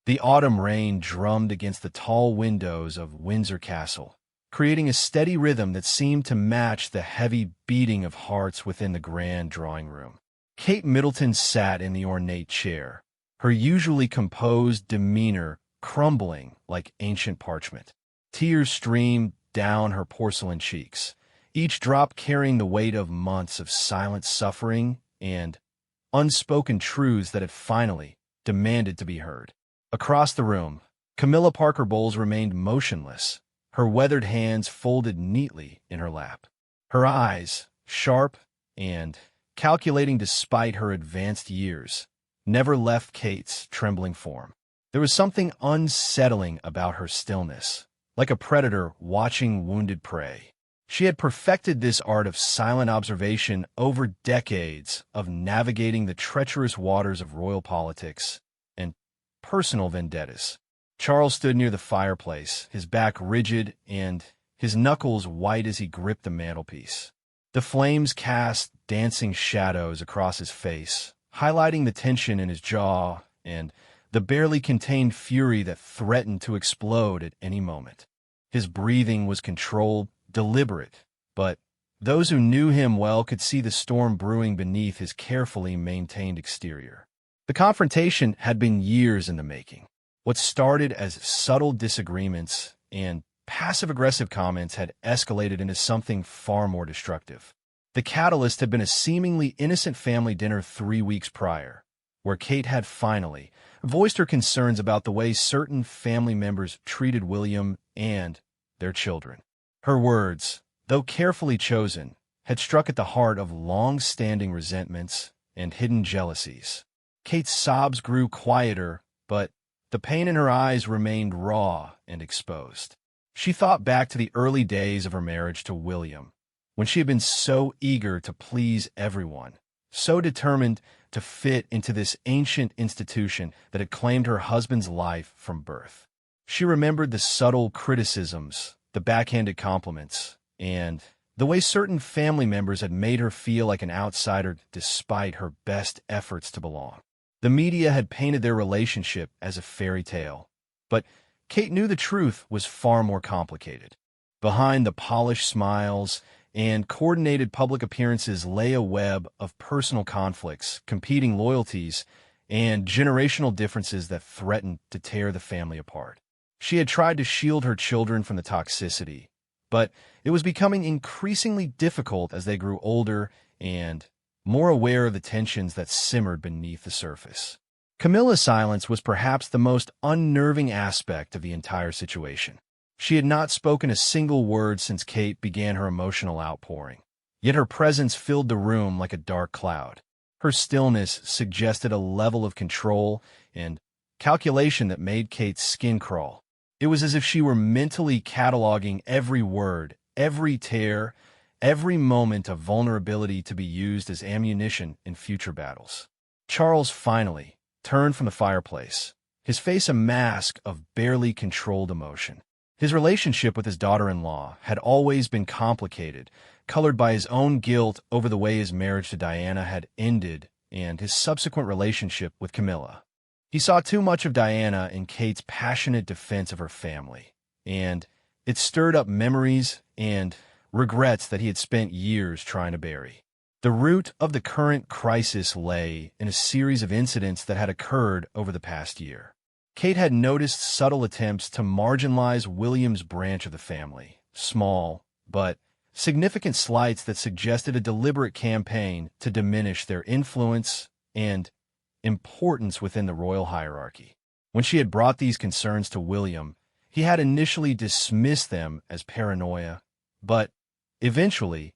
The autumn rain drummed against the tall windows of Windsor Castle, creating a steady rhythm that seemed to match the heavy beating of hearts within the grand drawing room. Kate Middleton sat in the ornate chair, her usually composed demeanor crumbling like ancient parchment. Tears streamed down her porcelain cheeks, each drop carrying the weight of months of silent suffering and unspoken truths that had finally demanded to be heard. Across the room, Camilla Parker Bowles remained motionless, her weathered hands folded neatly in her lap. Her eyes, sharp and calculating despite her advanced years, never left Kate's trembling form. There was something unsettling about her stillness, like a predator watching wounded prey. She had perfected this art of silent observation over decades of navigating the treacherous waters of royal politics and personal vendettas. Charles stood near the fireplace, his back rigid and his knuckles white as he gripped the mantelpiece. The flames cast dancing shadows across his face, highlighting the tension in his jaw and the barely contained fury that threatened to explode at any moment. His breathing was controlled, deliberate, but those who knew him well could see the storm brewing beneath his carefully maintained exterior. The confrontation had been years in the making. What started as subtle disagreements and passive-aggressive comments had escalated into something far more destructive. The catalyst had been a seemingly innocent family dinner 3 weeks prior, where Kate had finally voiced her concerns about the way certain family members treated William and their children. Her words, though carefully chosen, had struck at the heart of long-standing resentments and hidden jealousies. Kate's sobs grew quieter, but the pain in her eyes remained raw and exposed. She thought back to the early days of her marriage to William, when she had been so eager to please everyone, so determined to fit into this ancient institution that had claimed her husband's life from birth. She remembered the subtle criticisms, the backhanded compliments, and the way certain family members had made her feel like an outsider despite her best efforts to belong. The media had painted their relationship as a fairy tale, but Kate knew the truth was far more complicated. Behind the polished smiles and coordinated public appearances lay a web of personal conflicts, competing loyalties, and generational differences that threatened to tear the family apart. She had tried to shield her children from the toxicity, but it was becoming increasingly difficult as they grew older and more aware of the tensions that simmered beneath the surface. Camilla's silence was perhaps the most unnerving aspect of the entire situation. She had not spoken a single word since Kate began her emotional outpouring, yet her presence filled the room like a dark cloud. Her stillness suggested a level of control and calculation that made Kate's skin crawl. It was as if she were mentally cataloging every word, every tear, every moment of vulnerability to be used as ammunition in future battles. Charles finally turned from the fireplace, his face a mask of barely controlled emotion. His relationship with his daughter-in-law had always been complicated, colored by his own guilt over the way his marriage to Diana had ended and his subsequent relationship with Camilla. He saw too much of Diana in Kate's passionate defense of her family, and it stirred up memories and regrets that he had spent years trying to bury. The root of the current crisis lay in a series of incidents that had occurred over the past year. Kate had noticed subtle attempts to marginalize William's branch of the family, small, but significant slights that suggested a deliberate campaign to diminish their influence and importance within the royal hierarchy. When she had brought these concerns to William, he had initially dismissed them as paranoia, but eventually,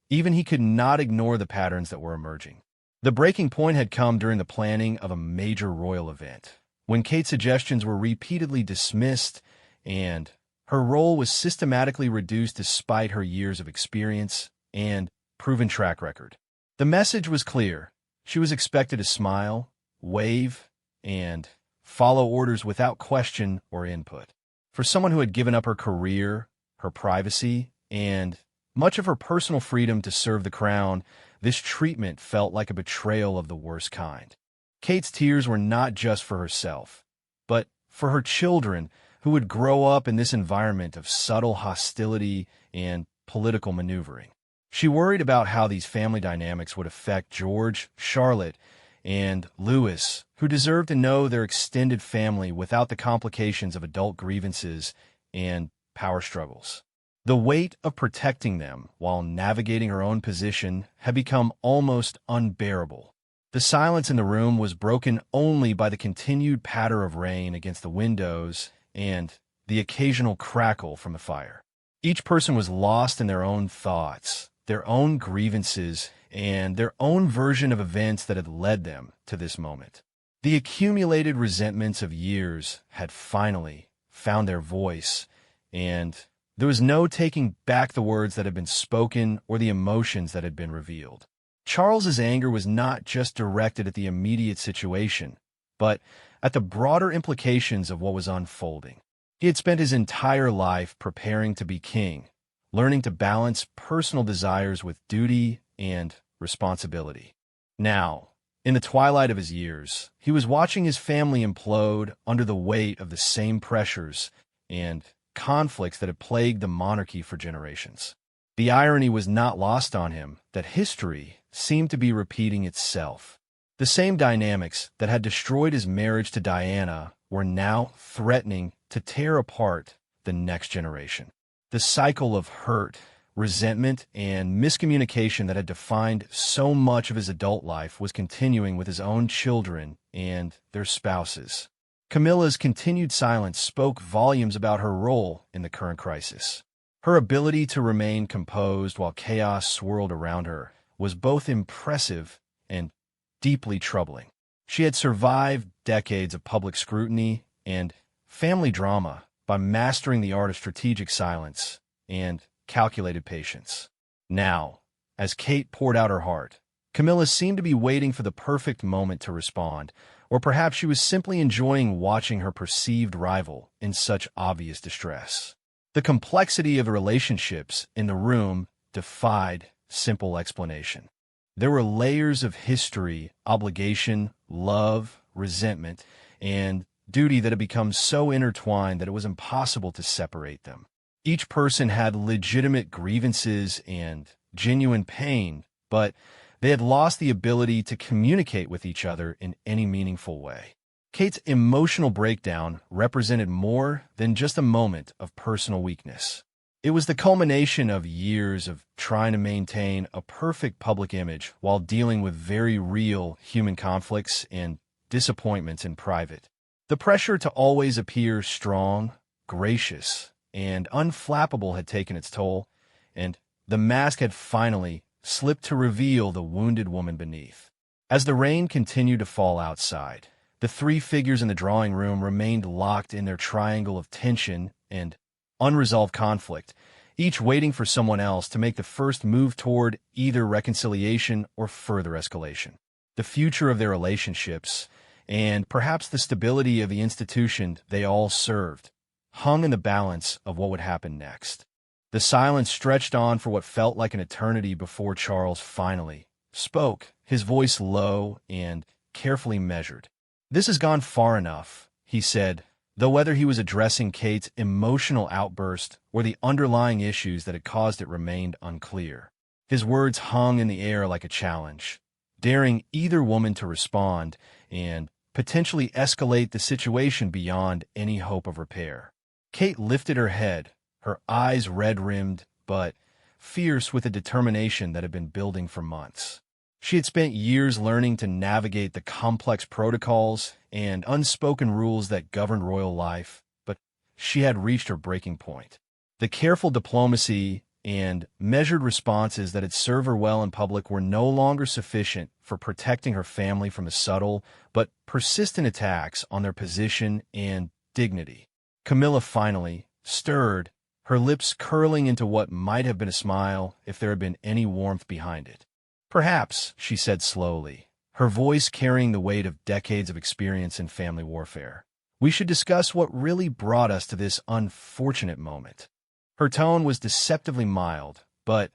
even he could not ignore the patterns that were emerging. The breaking point had come during the planning of a major royal event, when Kate's suggestions were repeatedly dismissed and her role was systematically reduced despite her years of experience and proven track record. The message was clear. She was expected to smile, wave, and follow orders without question or input. For someone who had given up her career, her privacy, and much of her personal freedom to serve the crown, this treatment felt like a betrayal of the worst kind. Kate's tears were not just for herself, but for her children who would grow up in this environment of subtle hostility and political maneuvering. She worried about how these family dynamics would affect George, Charlotte, and Louis, who deserved to know their extended family without the complications of adult grievances and power struggles. The weight of protecting them while navigating her own position had become almost unbearable. The silence in the room was broken only by the continued patter of rain against the windows and the occasional crackle from the fire. Each person was lost in their own thoughts, their own grievances, and their own version of events that had led them to this moment. The accumulated resentments of years had finally found their voice, and there was no taking back the words that had been spoken or the emotions that had been revealed. Charles's anger was not just directed at the immediate situation, but at the broader implications of what was unfolding. He had spent his entire life preparing to be king, learning to balance personal desires with duty and responsibility. Now, in the twilight of his years, he was watching his family implode under the weight of the same pressures and conflicts that had plagued the monarchy for generations. The irony was not lost on him that history seemed to be repeating itself. The same dynamics that had destroyed his marriage to Diana were now threatening to tear apart the next generation. The cycle of hurt, resentment, and miscommunication that had defined so much of his adult life was continuing with his own children and their spouses. Camilla's continued silence spoke volumes about her role in the current crisis. Her ability to remain composed while chaos swirled around her was both impressive and deeply troubling. She had survived decades of public scrutiny and family drama by mastering the art of strategic silence and calculated patience. Now, as Kate poured out her heart, Camilla seemed to be waiting for the perfect moment to respond, or perhaps she was simply enjoying watching her perceived rival in such obvious distress. The complexity of the relationships in the room defied simple explanation. There were layers of history, obligation, love, resentment, and duty that had become so intertwined that it was impossible to separate them. Each person had legitimate grievances and genuine pain, but they had lost the ability to communicate with each other in any meaningful way. Kate's emotional breakdown represented more than just a moment of personal weakness. It was the culmination of years of trying to maintain a perfect public image while dealing with very real human conflicts and disappointments in private. The pressure to always appear strong, gracious, and unflappable had taken its toll, and the mask had finally slipped to reveal the wounded woman beneath. As the rain continued to fall outside, the three figures in the drawing room remained locked in their triangle of tension and unresolved conflict, each waiting for someone else to make the first move toward either reconciliation or further escalation. The future of their relationships, and perhaps the stability of the institution they all served, hung in the balance of what would happen next. The silence stretched on for what felt like an eternity before Charles finally spoke, his voice low and carefully measured. "This has gone far enough," he said, though whether he was addressing Kate's emotional outburst or the underlying issues that had caused it remained unclear. His words hung in the air like a challenge, daring either woman to respond and potentially escalate the situation beyond any hope of repair. Kate lifted her head, her eyes red-rimmed but fierce with a determination that had been building for months. She had spent years learning to navigate the complex protocols and unspoken rules that governed royal life, but she had reached her breaking point. The careful diplomacy and measured responses that had served her well in public were no longer sufficient for protecting her family from the subtle but persistent attacks on their position and dignity. Camilla finally stirred, her lips curling into what might have been a smile if there had been any warmth behind it. "Perhaps," she said slowly, her voice carrying the weight of decades of experience in family warfare, "we should discuss what really brought us to this unfortunate moment." Her tone was deceptively mild, but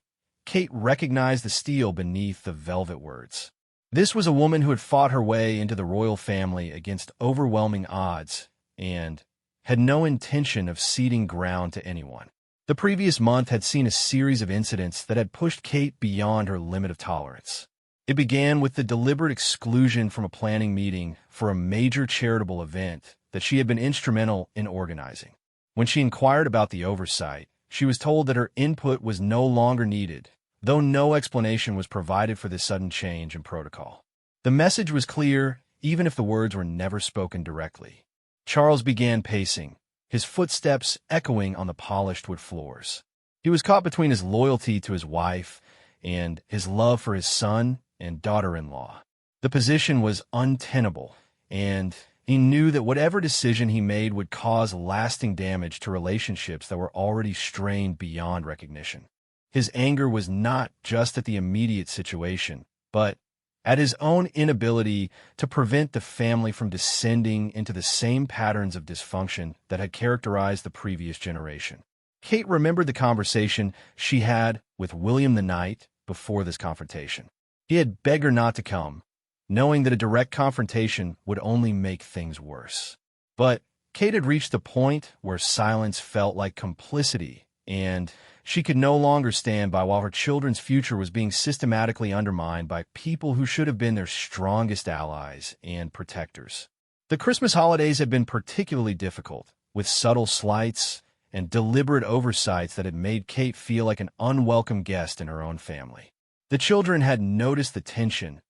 Kate recognized the steel beneath the velvet words. This was a woman who had fought her way into the royal family against overwhelming odds, and had no intention of ceding ground to anyone. The previous month had seen a series of incidents that had pushed Kate beyond her limit of tolerance. It began with the deliberate exclusion from a planning meeting for a major charitable event that she had been instrumental in organizing. When she inquired about the oversight, she was told that her input was no longer needed, though no explanation was provided for this sudden change in protocol. The message was clear, even if the words were never spoken directly. Charles began pacing, his footsteps echoing on the polished wood floors. He was caught between his loyalty to his wife and his love for his son and daughter-in-law. The position was untenable, and he knew that whatever decision he made would cause lasting damage to relationships that were already strained beyond recognition. His anger was not just at the immediate situation, but at his own inability to prevent the family from descending into the same patterns of dysfunction that had characterized the previous generation. Kate remembered the conversation she had with William the night before this confrontation. He had begged her not to come, knowing that a direct confrontation would only make things worse. But Kate had reached the point where silence felt like complicity, and she could no longer stand by while her children's future was being systematically undermined by people who should have been their strongest allies and protectors. The Christmas holidays had been particularly difficult, with subtle slights and deliberate oversights that had made Kate feel like an unwelcome guest in her own family. The children had noticed the tension,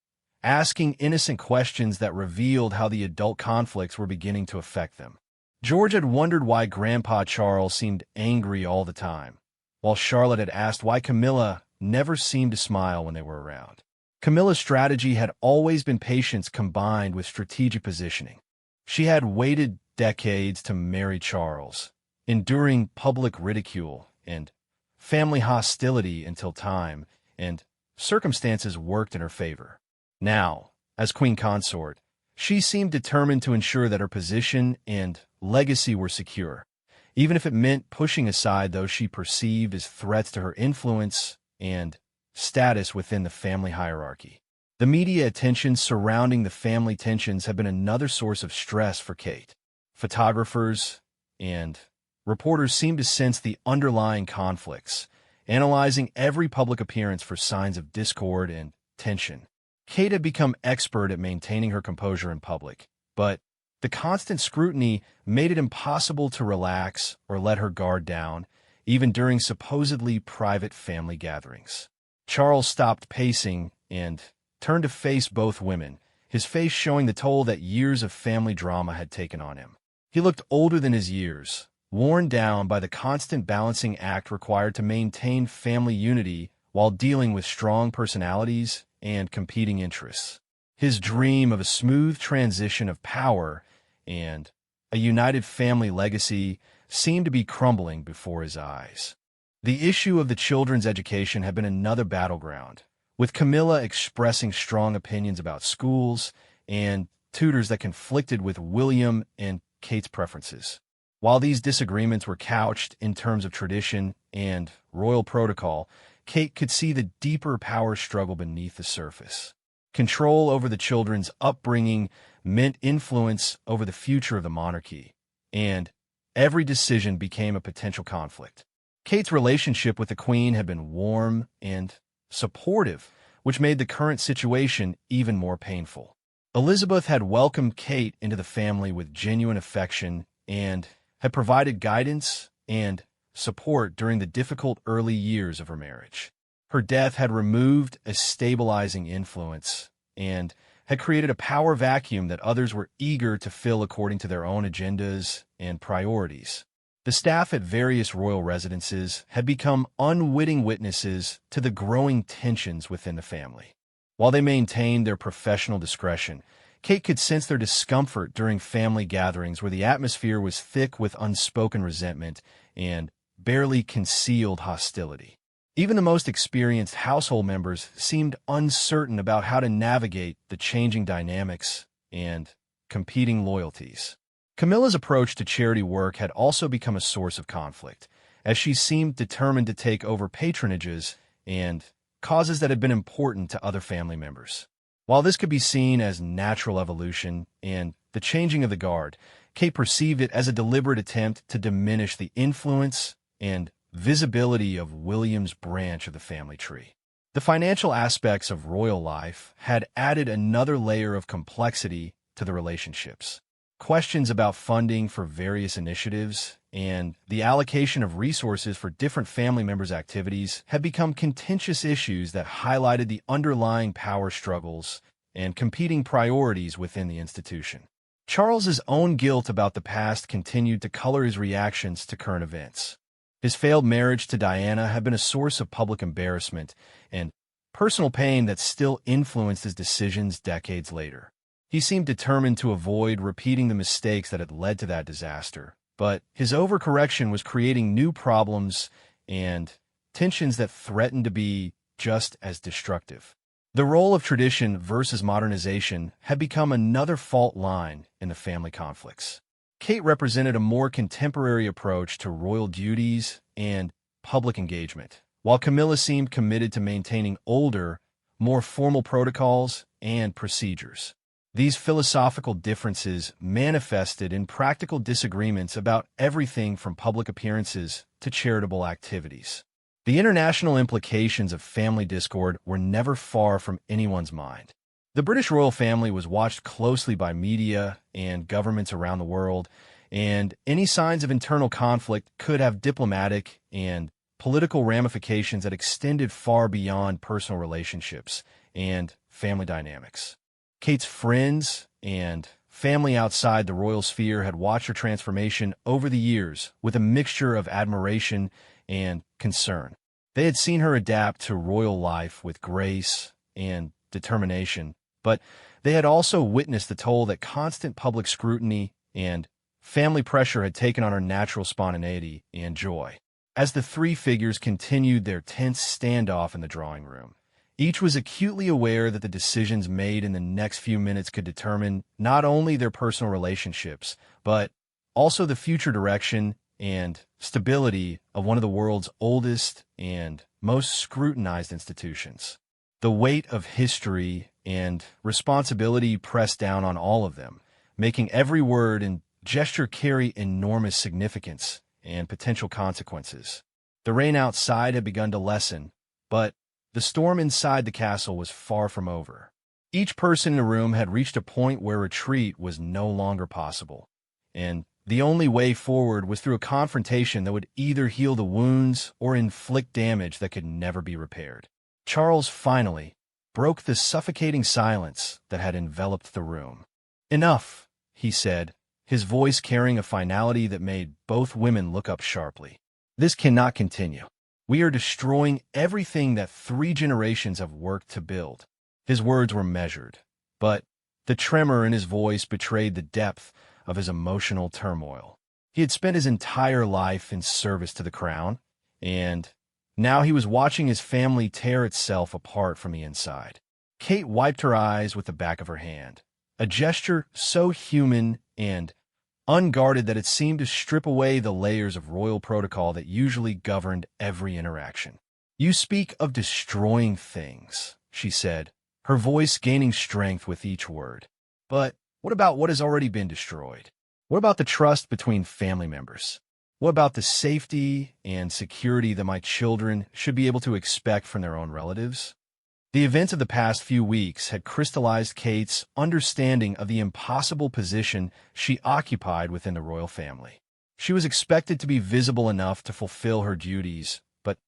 asking innocent questions that revealed how the adult conflicts were beginning to affect them. George had wondered why Grandpa Charles seemed angry all the time, while Charlotte had asked why Camilla never seemed to smile when they were around. Camilla's strategy had always been patience combined with strategic positioning. She had waited decades to marry Charles, enduring public ridicule and family hostility until time and circumstances worked in her favor. Now, as queen consort, she seemed determined to ensure that her position and legacy were secure, even if it meant pushing aside those she perceived as threats to her influence and status within the family hierarchy. The media attention surrounding the family tensions had been another source of stress for Kate. Photographers and reporters seemed to sense the underlying conflicts, analyzing every public appearance for signs of discord and tension. Kate had become expert at maintaining her composure in public, but the constant scrutiny made it impossible to relax or let her guard down, even during supposedly private family gatherings. Charles stopped pacing and turned to face both women, his face showing the toll that years of family drama had taken on him. He looked older than his years, worn down by the constant balancing act required to maintain family unity while dealing with strong personalities and competing interests. His dream of a smooth transition of power and a united family legacy seemed to be crumbling before his eyes. The issue of the children's education had been another battleground, with Camilla expressing strong opinions about schools and tutors that conflicted with William and Kate's preferences. While these disagreements were couched in terms of tradition and royal protocol, Kate could see the deeper power struggle beneath the surface. Control over the children's upbringing meant influence over the future of the monarchy, and every decision became a potential conflict. Kate's relationship with the Queen had been warm and supportive, which made the current situation even more painful. Elizabeth had welcomed Kate into the family with genuine affection and had provided guidance and support during the difficult early years of her marriage. Her death had removed a stabilizing influence and had created a power vacuum that others were eager to fill according to their own agendas and priorities. The staff at various royal residences had become unwitting witnesses to the growing tensions within the family. While they maintained their professional discretion, Kate could sense their discomfort during family gatherings where the atmosphere was thick with unspoken resentment and barely concealed hostility. Even the most experienced household members seemed uncertain about how to navigate the changing dynamics and competing loyalties. Camilla's approach to charity work had also become a source of conflict, as she seemed determined to take over patronages and causes that had been important to other family members. While this could be seen as natural evolution and the changing of the guard, Kate perceived it as a deliberate attempt to diminish the influence and visibility of William's branch of the family tree. The financial aspects of royal life had added another layer of complexity to the relationships. Questions about funding for various initiatives and the allocation of resources for different family members' activities had become contentious issues that highlighted the underlying power struggles and competing priorities within the institution. Charles's own guilt about the past continued to color his reactions to current events. His failed marriage to Diana had been a source of public embarrassment and personal pain that still influenced his decisions decades later. He seemed determined to avoid repeating the mistakes that had led to that disaster, but his overcorrection was creating new problems and tensions that threatened to be just as destructive. The role of tradition versus modernization had become another fault line in the family conflicts. Kate represented a more contemporary approach to royal duties and public engagement, while Camilla seemed committed to maintaining older, more formal protocols and procedures. These philosophical differences manifested in practical disagreements about everything from public appearances to charitable activities. The international implications of family discord were never far from anyone's mind. The British royal family was watched closely by media and governments around the world, and any signs of internal conflict could have diplomatic and political ramifications that extended far beyond personal relationships and family dynamics. Kate's friends and family outside the royal sphere had watched her transformation over the years with a mixture of admiration and concern. They had seen her adapt to royal life with grace and determination, but they had also witnessed the toll that constant public scrutiny and family pressure had taken on her natural spontaneity and joy. As the three figures continued their tense standoff in the drawing room, each was acutely aware that the decisions made in the next few minutes could determine not only their personal relationships, but also the future direction and stability of one of the world's oldest and most scrutinized institutions. The weight of history and responsibility pressed down on all of them, making every word and gesture carry enormous significance and potential consequences. The rain outside had begun to lessen, but the storm inside the castle was far from over. Each person in the room had reached a point where retreat was no longer possible, and the only way forward was through a confrontation that would either heal the wounds or inflict damage that could never be repaired. Charles finally broke the suffocating silence that had enveloped the room. "Enough," he said, his voice carrying a finality that made both women look up sharply. "This cannot continue. We are destroying everything that 3 generations have worked to build." His words were measured, but the tremor in his voice betrayed the depth of his emotional turmoil. He had spent his entire life in service to the crown, and now he was watching his family tear itself apart from the inside. Kate wiped her eyes with the back of her hand, a gesture so human and unguarded that it seemed to strip away the layers of royal protocol that usually governed every interaction. "You speak of destroying things," she said, her voice gaining strength with each word. "But what about what has already been destroyed? What about the trust between family members? What about the safety and security that my children should be able to expect from their own relatives?" The events of the past few weeks had crystallized Kate's understanding of the impossible position she occupied within the royal family. She was expected to be visible enough to fulfill her duties, but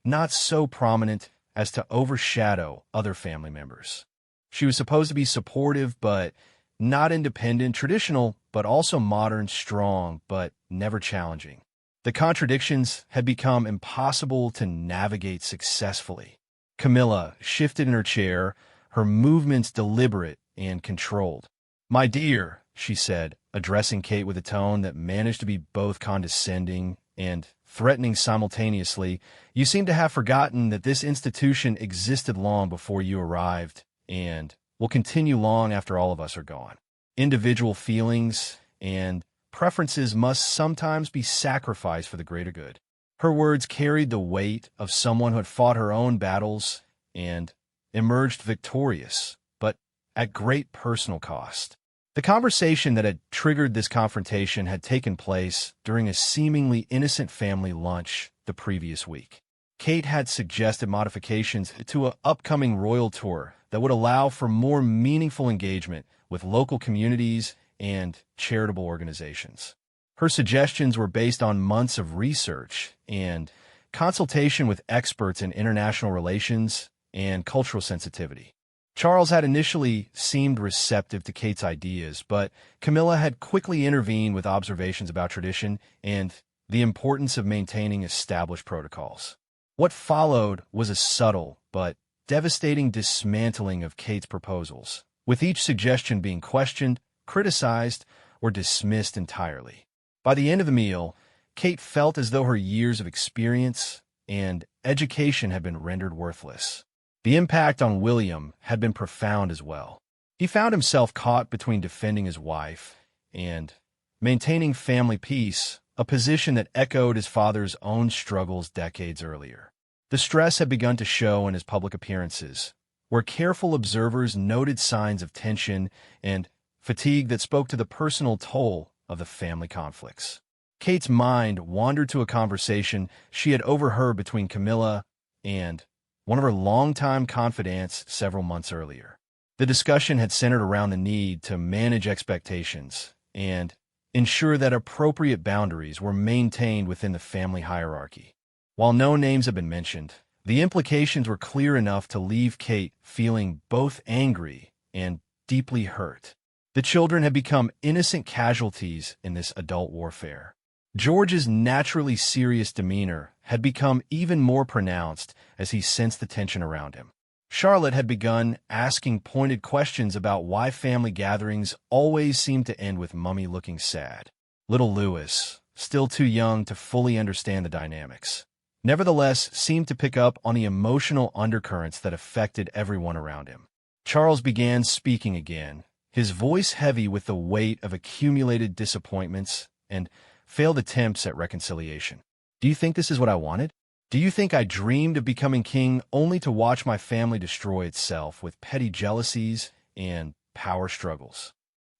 not so prominent as to overshadow other family members. She was supposed to be supportive, but not independent, traditional, but also modern, strong, but never challenging. The contradictions had become impossible to navigate successfully. Camilla shifted in her chair, her movements deliberate and controlled. "My dear," she said, addressing Kate with a tone that managed to be both condescending and threatening simultaneously, "you seem to have forgotten that this institution existed long before you arrived and will continue long after all of us are gone. Individual feelings and preferences must sometimes be sacrificed for the greater good." Her words carried the weight of someone who had fought her own battles and emerged victorious, but at great personal cost. The conversation that had triggered this confrontation had taken place during a seemingly innocent family lunch the previous week. Kate had suggested modifications to an upcoming royal tour that would allow for more meaningful engagement with local communities and charitable organizations. Her suggestions were based on months of research and consultation with experts in international relations and cultural sensitivity. Charles had initially seemed receptive to Kate's ideas, but Camilla had quickly intervened with observations about tradition and the importance of maintaining established protocols. What followed was a subtle but devastating dismantling of Kate's proposals, with each suggestion being questioned, criticized, or dismissed entirely. By the end of the meal, Kate felt as though her years of experience and education had been rendered worthless. The impact on William had been profound as well. He found himself caught between defending his wife and maintaining family peace, a position that echoed his father's own struggles decades earlier. The stress had begun to show in his public appearances, where careful observers noted signs of tension and fatigue that spoke to the personal toll of the family conflicts. Kate's mind wandered to a conversation she had overheard between Camilla and one of her longtime confidants several months earlier. The discussion had centered around the need to manage expectations and ensure that appropriate boundaries were maintained within the family hierarchy. While no names had been mentioned, the implications were clear enough to leave Kate feeling both angry and deeply hurt. The children had become innocent casualties in this adult warfare. George's naturally serious demeanor had become even more pronounced as he sensed the tension around him. Charlotte had begun asking pointed questions about why family gatherings always seemed to end with Mummy looking sad. Little Louis, still too young to fully understand the dynamics, nevertheless seemed to pick up on the emotional undercurrents that affected everyone around him. Charles began speaking again, his voice heavy with the weight of accumulated disappointments and failed attempts at reconciliation. Do you think this is what I wanted? Do you think I dreamed of becoming king only to watch my family destroy itself with petty jealousies and power struggles?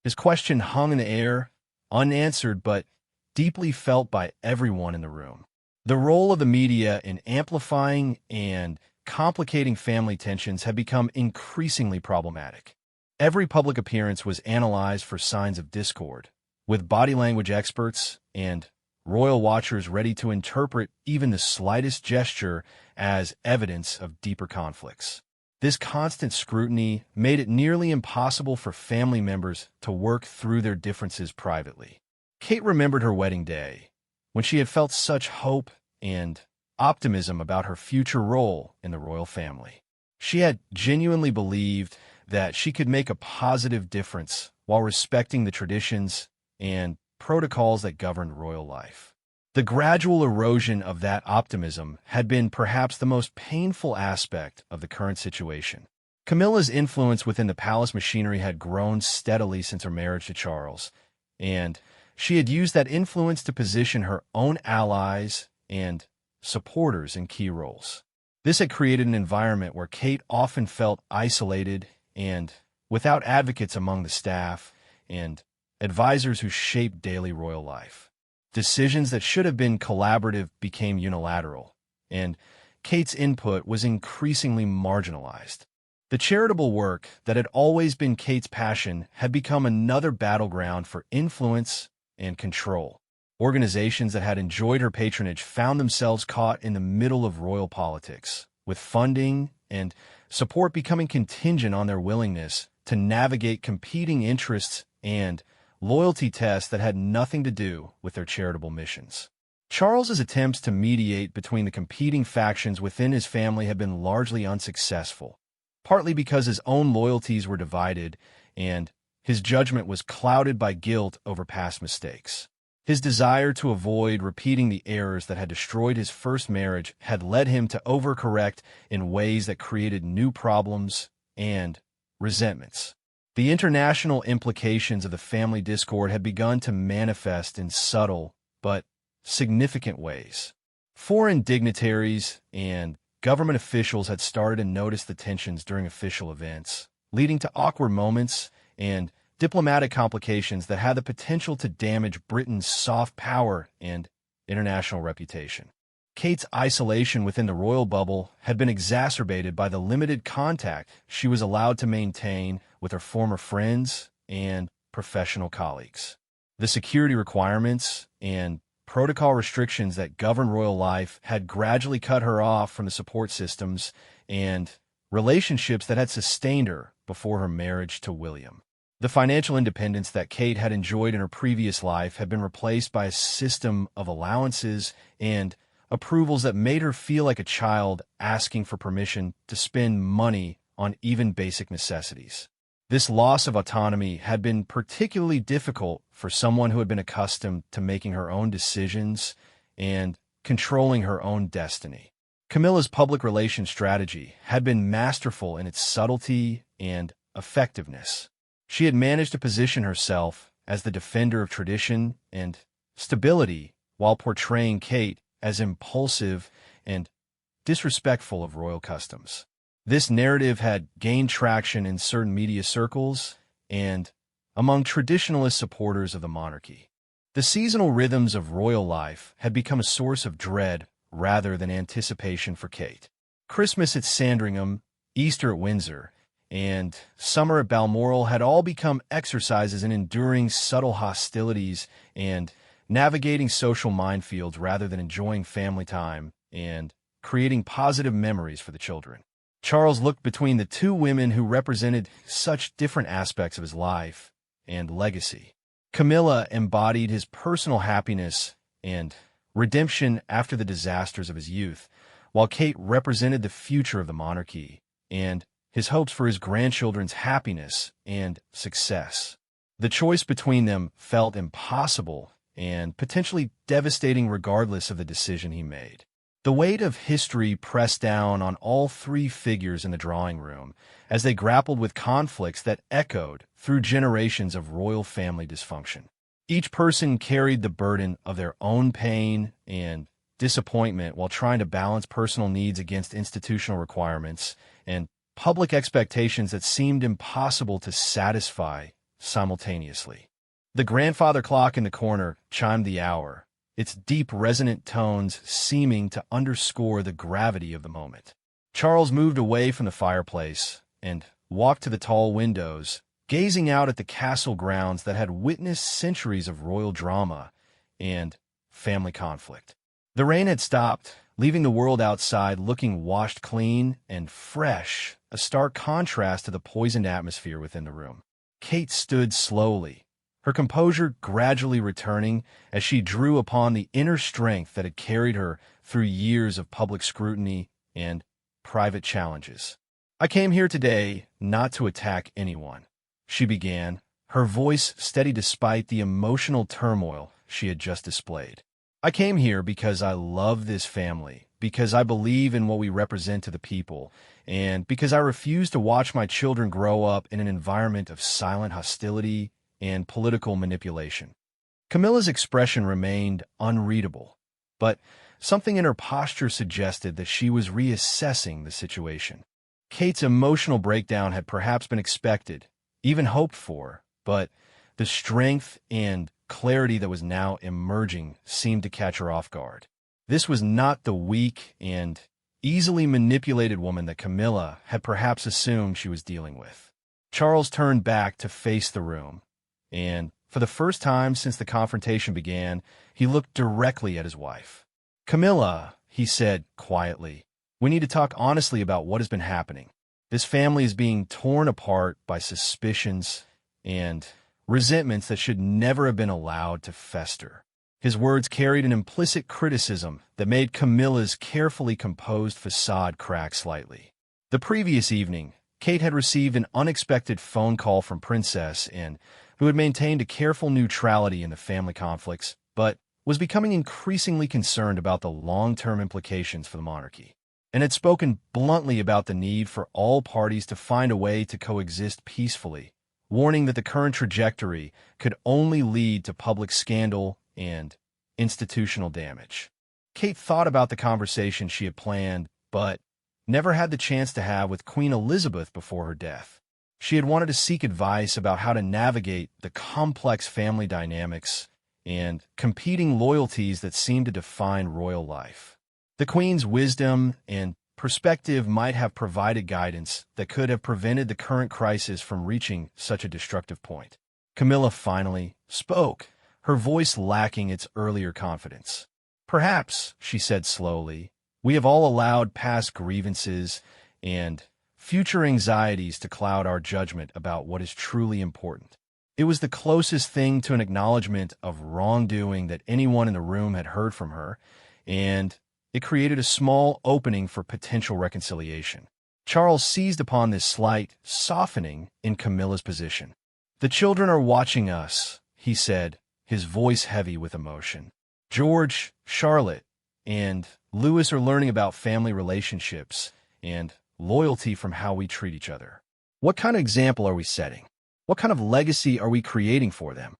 His question hung in the air, unanswered but deeply felt by everyone in the room. The role of the media in amplifying and complicating family tensions had become increasingly problematic. Every public appearance was analyzed for signs of discord, with body language experts and royal watchers ready to interpret even the slightest gesture as evidence of deeper conflicts. This constant scrutiny made it nearly impossible for family members to work through their differences privately. Kate remembered her wedding day, when she had felt such hope and optimism about her future role in the royal family. She had genuinely believed that she could make a positive difference while respecting the traditions and protocols that governed royal life. The gradual erosion of that optimism had been perhaps the most painful aspect of the current situation. Camilla's influence within the palace machinery had grown steadily since her marriage to Charles, and she had used that influence to position her own allies and supporters in key roles. This had created an environment where Kate often felt isolated and without advocates among the staff and advisors who shaped daily royal life. Decisions that should have been collaborative became unilateral, and Kate's input was increasingly marginalized. The charitable work that had always been Kate's passion had become another battleground for influence and control. Organizations that had enjoyed her patronage found themselves caught in the middle of royal politics, with funding and support becoming contingent on their willingness to navigate competing interests and loyalty tests that had nothing to do with their charitable missions. Charles's attempts to mediate between the competing factions within his family had been largely unsuccessful, partly because his own loyalties were divided and his judgment was clouded by guilt over past mistakes. His desire to avoid repeating the errors that had destroyed his first marriage had led him to overcorrect in ways that created new problems and resentments. The international implications of the family discord had begun to manifest in subtle but significant ways. Foreign dignitaries and government officials had started to notice the tensions during official events, leading to awkward moments and diplomatic complications that had the potential to damage Britain's soft power and international reputation. Kate's isolation within the royal bubble had been exacerbated by the limited contact she was allowed to maintain with her former friends and professional colleagues. The security requirements and protocol restrictions that govern royal life had gradually cut her off from the support systems and relationships that had sustained her before her marriage to William. The financial independence that Kate had enjoyed in her previous life had been replaced by a system of allowances and approvals that made her feel like a child asking for permission to spend money on even basic necessities. This loss of autonomy had been particularly difficult for someone who had been accustomed to making her own decisions and controlling her own destiny. Camilla's public relations strategy had been masterful in its subtlety and effectiveness. She had managed to position herself as the defender of tradition and stability while portraying Kate as impulsive and disrespectful of royal customs. This narrative had gained traction in certain media circles and among traditionalist supporters of the monarchy. The seasonal rhythms of royal life had become a source of dread rather than anticipation for Kate. Christmas at Sandringham, Easter at Windsor, and summer at Balmoral had all become exercises in enduring subtle hostilities and navigating social minefields rather than enjoying family time and creating positive memories for the children. Charles looked between the two women who represented such different aspects of his life and legacy. Camilla embodied his personal happiness and redemption after the disasters of his youth, while Kate represented the future of the monarchy and his hopes for his grandchildren's happiness and success. The choice between them felt impossible and potentially devastating regardless of the decision he made. The weight of history pressed down on all three figures in the drawing room as they grappled with conflicts that echoed through generations of royal family dysfunction. Each person carried the burden of their own pain and disappointment while trying to balance personal needs against institutional requirements and public expectations that seemed impossible to satisfy simultaneously. The grandfather clock in the corner chimed the hour, its deep resonant tones seeming to underscore the gravity of the moment. Charles moved away from the fireplace and walked to the tall windows, gazing out at the castle grounds that had witnessed centuries of royal drama and family conflict. The rain had stopped, leaving the world outside looking washed clean and fresh, a stark contrast to the poisoned atmosphere within the room. Kate stood slowly, her composure gradually returning as she drew upon the inner strength that had carried her through years of public scrutiny and private challenges. "I came here today not to attack anyone," she began, her voice steady despite the emotional turmoil she had just displayed. "I came here because I love this family, because I believe in what we represent to the people, and because I refuse to watch my children grow up in an environment of silent hostility and political manipulation." Camilla's expression remained unreadable, but something in her posture suggested that she was reassessing the situation. Kate's emotional breakdown had perhaps been expected, even hoped for, but the strength and clarity that was now emerging seemed to catch her off guard. This was not the weak and easily manipulated woman that Camilla had perhaps assumed she was dealing with. Charles turned back to face the room, and for the first time since the confrontation began, he looked directly at his wife. "Camilla," he said quietly, "we need to talk honestly about what has been happening. This family is being torn apart by suspicions and resentments that should never have been allowed to fester." His words carried an implicit criticism that made Camilla's carefully composed facade crack slightly. The previous evening, Kate had received an unexpected phone call from Princess Anne, who had maintained a careful neutrality in the family conflicts, but was becoming increasingly concerned about the long-term implications for the monarchy, and had spoken bluntly about the need for all parties to find a way to coexist peacefully, warning that the current trajectory could only lead to public scandal and institutional damage. Kate thought about the conversation she had planned, but never had the chance to have with Queen Elizabeth before her death. She had wanted to seek advice about how to navigate the complex family dynamics and competing loyalties that seemed to define royal life. The Queen's wisdom and perspective might have provided guidance that could have prevented the current crisis from reaching such a destructive point. Camilla finally spoke, her voice lacking its earlier confidence. "Perhaps," she said slowly, "we have all allowed past grievances and future anxieties to cloud our judgment about what is truly important." It was the closest thing to an acknowledgement of wrongdoing that anyone in the room had heard from her, and it created a small opening for potential reconciliation. Charles seized upon this slight softening in Camilla's position. "The children are watching us," he said, his voice heavy with emotion. "George, Charlotte, and Louis are learning about family relationships and loyalty from how we treat each other. What kind of example are we setting? What kind of legacy are we creating for them?"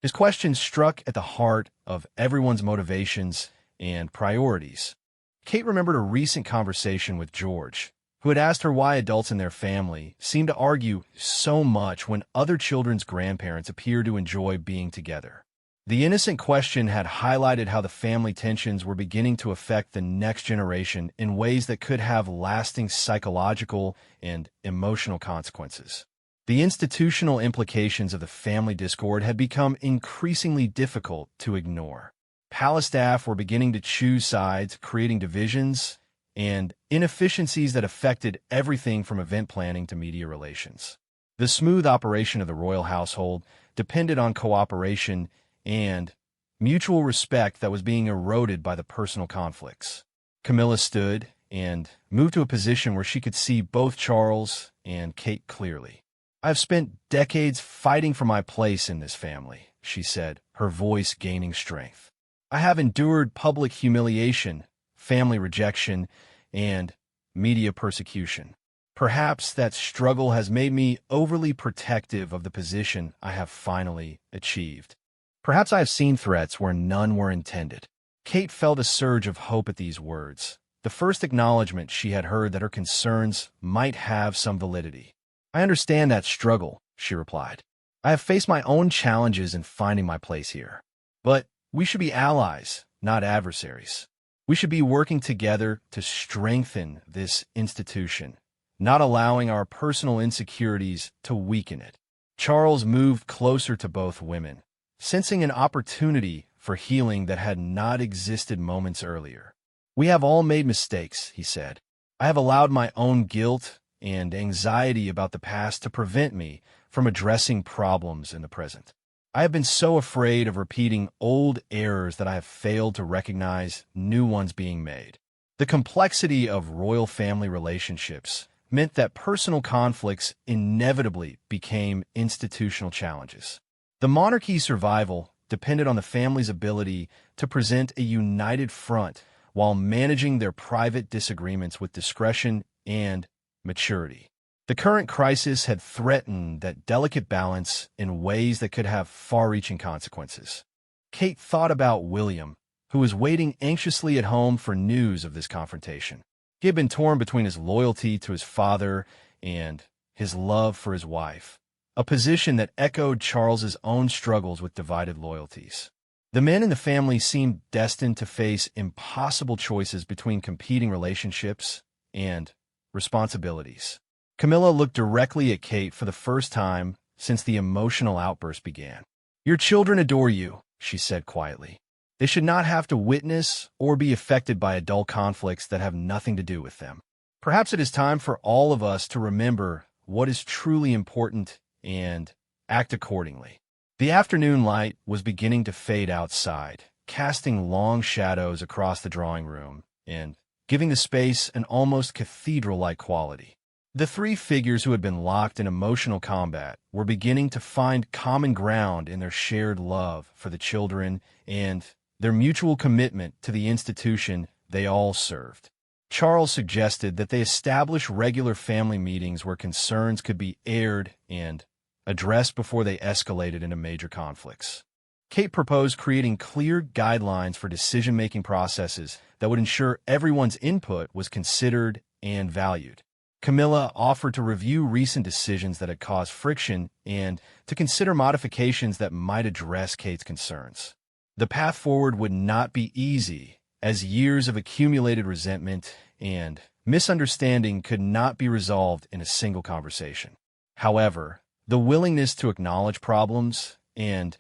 His question struck at the heart of everyone's motivations and priorities. Kate remembered a recent conversation with George, who had asked her why adults in their family seemed to argue so much when other children's grandparents appeared to enjoy being together. The innocent question had highlighted how the family tensions were beginning to affect the next generation in ways that could have lasting psychological and emotional consequences. The institutional implications of the family discord had become increasingly difficult to ignore. Palace staff were beginning to choose sides, creating divisions and inefficiencies that affected everything from event planning to media relations. The smooth operation of the royal household depended on cooperation and mutual respect that was being eroded by the personal conflicts. Camilla stood and moved to a position where she could see both Charles and Kate clearly. "I've spent decades fighting for my place in this family," she said, her voice gaining strength. "I have endured public humiliation, family rejection, and media persecution. Perhaps that struggle has made me overly protective of the position I have finally achieved. Perhaps I have seen threats where none were intended." Kate felt a surge of hope at these words, the first acknowledgement she had heard that her concerns might have some validity. "I understand that struggle," she replied. "I have faced my own challenges in finding my place here. But we should be allies, not adversaries. We should be working together to strengthen this institution, not allowing our personal insecurities to weaken it." Charles moved closer to both women, sensing an opportunity for healing that had not existed moments earlier. "We have all made mistakes," he said. "I have allowed my own guilt and anxiety about the past to prevent me from addressing problems in the present. I have been so afraid of repeating old errors that I have failed to recognize new ones being made." The complexity of royal family relationships meant that personal conflicts inevitably became institutional challenges. The monarchy's survival depended on the family's ability to present a united front while managing their private disagreements with discretion and maturity. The current crisis had threatened that delicate balance in ways that could have far-reaching consequences. Kate thought about William, who was waiting anxiously at home for news of this confrontation. He had been torn between his loyalty to his father and his love for his wife, a position that echoed Charles's own struggles with divided loyalties. The men in the family seemed destined to face impossible choices between competing relationships and responsibilities. Camilla looked directly at Kate for the first time since the emotional outburst began. "Your children adore you," she said quietly. "They should not have to witness or be affected by adult conflicts that have nothing to do with them. Perhaps it is time for all of us to remember what is truly important and act accordingly." The afternoon light was beginning to fade outside, casting long shadows across the drawing room and giving the space an almost cathedral-like quality. The three figures who had been locked in emotional combat were beginning to find common ground in their shared love for the children and their mutual commitment to the institution they all served. Charles suggested that they establish regular family meetings where concerns could be aired and addressed before they escalated into major conflicts. Kate proposed creating clear guidelines for decision-making processes that would ensure everyone's input was considered and valued. Camilla offered to review recent decisions that had caused friction and to consider modifications that might address Kate's concerns. The path forward would not be easy, as years of accumulated resentment and misunderstanding could not be resolved in a single conversation. However, the willingness to acknowledge problems and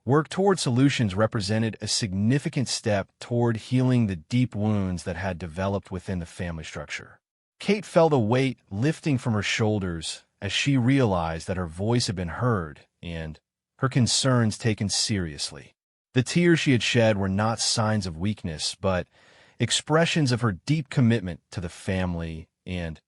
work toward solutions represented a significant step toward healing the deep wounds that had developed within the family structure. Kate felt a weight lifting from her shoulders as she realized that her voice had been heard and her concerns taken seriously. The tears she had shed were not signs of weakness, but expressions of her deep commitment to the family and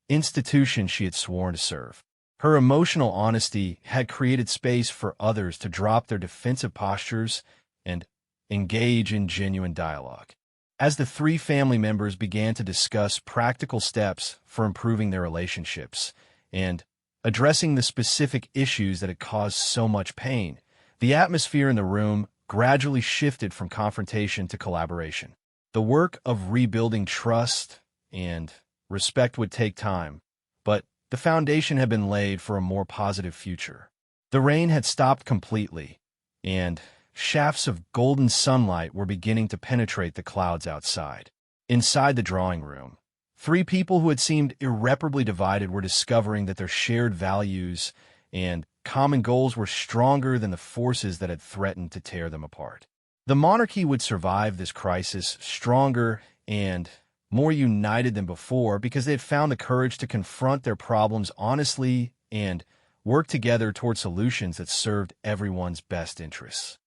institution she had sworn to serve. Her emotional honesty had created space for others to drop their defensive postures and engage in genuine dialogue. As the three family members began to discuss practical steps for improving their relationships and addressing the specific issues that had caused so much pain, the atmosphere in the room gradually shifted from confrontation to collaboration. The work of rebuilding trust and respect would take time, but the foundation had been laid for a more positive future. The rain had stopped completely, and shafts of golden sunlight were beginning to penetrate the clouds outside. Inside the drawing room, three people who had seemed irreparably divided were discovering that their shared values and common goals were stronger than the forces that had threatened to tear them apart. The monarchy would survive this crisis stronger and more united than before because they had found the courage to confront their problems honestly and work together toward solutions that served everyone's best interests.